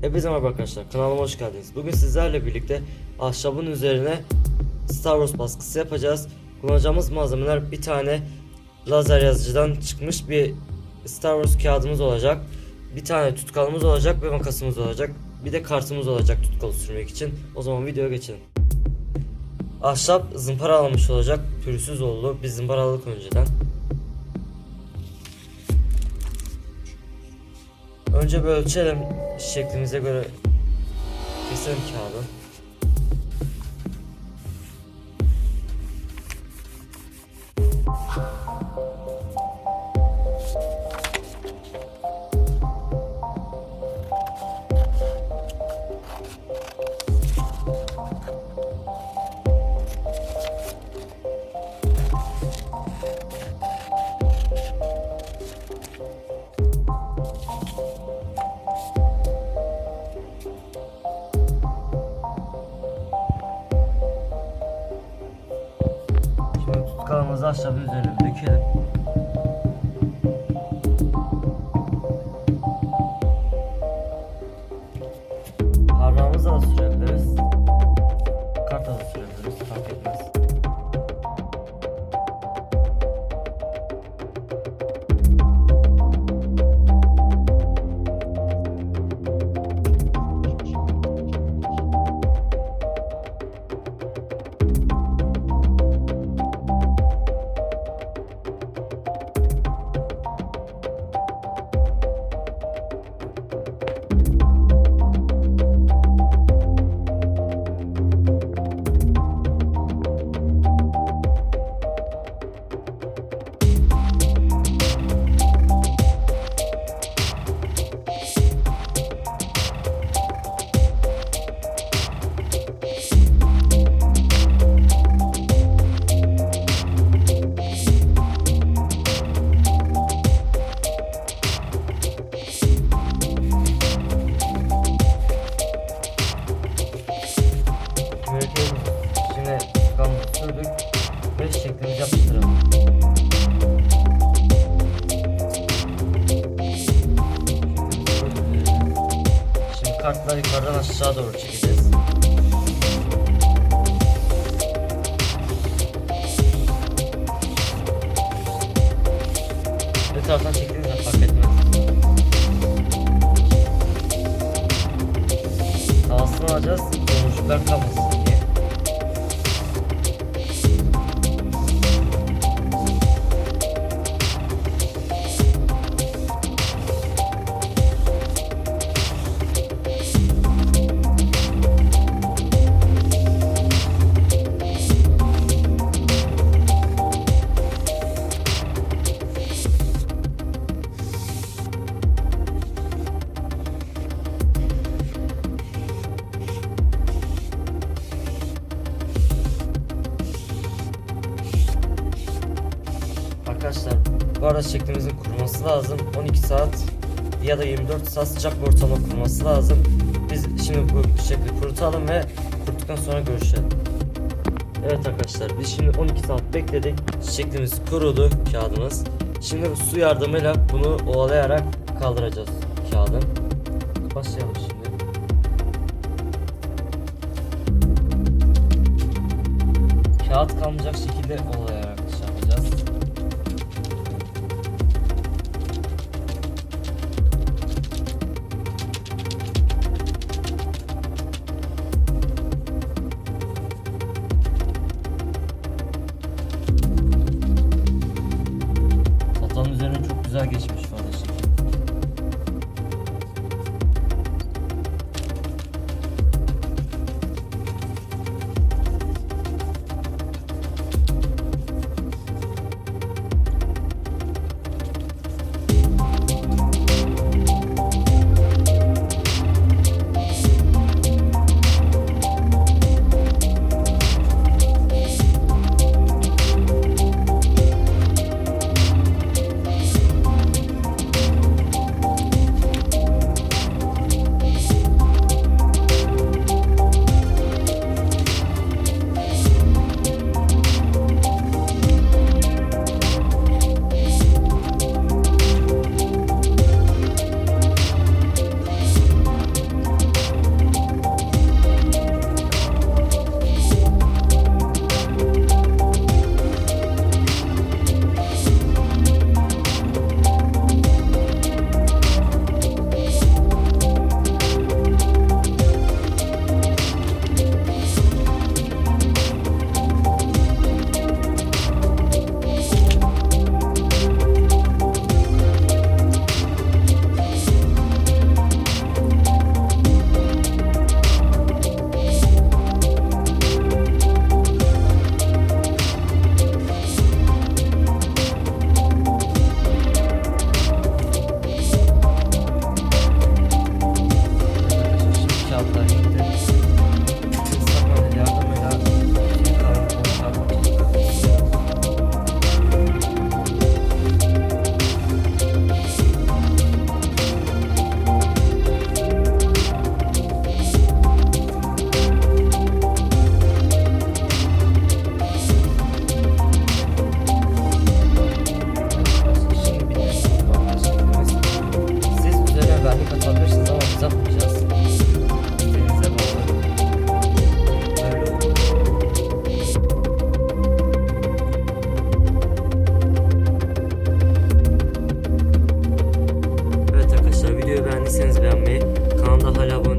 Hepinize merhaba arkadaşlar, kanalıma hoş geldiniz. Bugün sizlerle birlikte ahşabın üzerine Star Wars baskısı yapacağız. Kullanacağımız malzemeler bir tane lazer yazıcıdan çıkmış bir Star Wars kağıdımız olacak. Bir tane tutkalımız olacak ve makasımız olacak. Bir de kartımız olacak tutkalı sürmek için. O zaman videoya geçelim. Ahşap zımparalanmış olacak, pürüzsüz oldu. Biz zımparaladık önceden. Önce bir ölçelim, şeklimize göre keselim kağıdı. Tutkalımızı ahşabın üzerine dökelim. Parmağımızla da sürebiliriz. Kartla da sürebiliriz. Fark etmez. Şimdi tutkalımızı sürdük ve şeklimizi yapıştıralım. Şimdi kartları yukarıdan aşağı doğru çekeceğiz. Bir taraftan çektiğinizde fark etmez. Havasını alacağız, boşluklar kalmasın diye. Arkadaşlar bu arada şeklimizin kuruması lazım. 12 saat ya da 24 saat sıcak bir ortamda kuruması lazım. Biz şimdi bu şekli kurutalım ve kuruttuktan sonra görüşelim. Evet arkadaşlar, biz şimdi 12 saat bekledik. Şeklimiz kurudu, kağıdımız. Şimdi su yardımıyla bunu ovalayarak kaldıracağız kağıdın. Başlayalım şimdi. Kağıt kalmayacak şekilde ovalayarak yapacağız. Tahtanın üzerine çok güzel geçmiş şu anda şekil. beğendiyseniz beğenmeyi, kanalda hala abone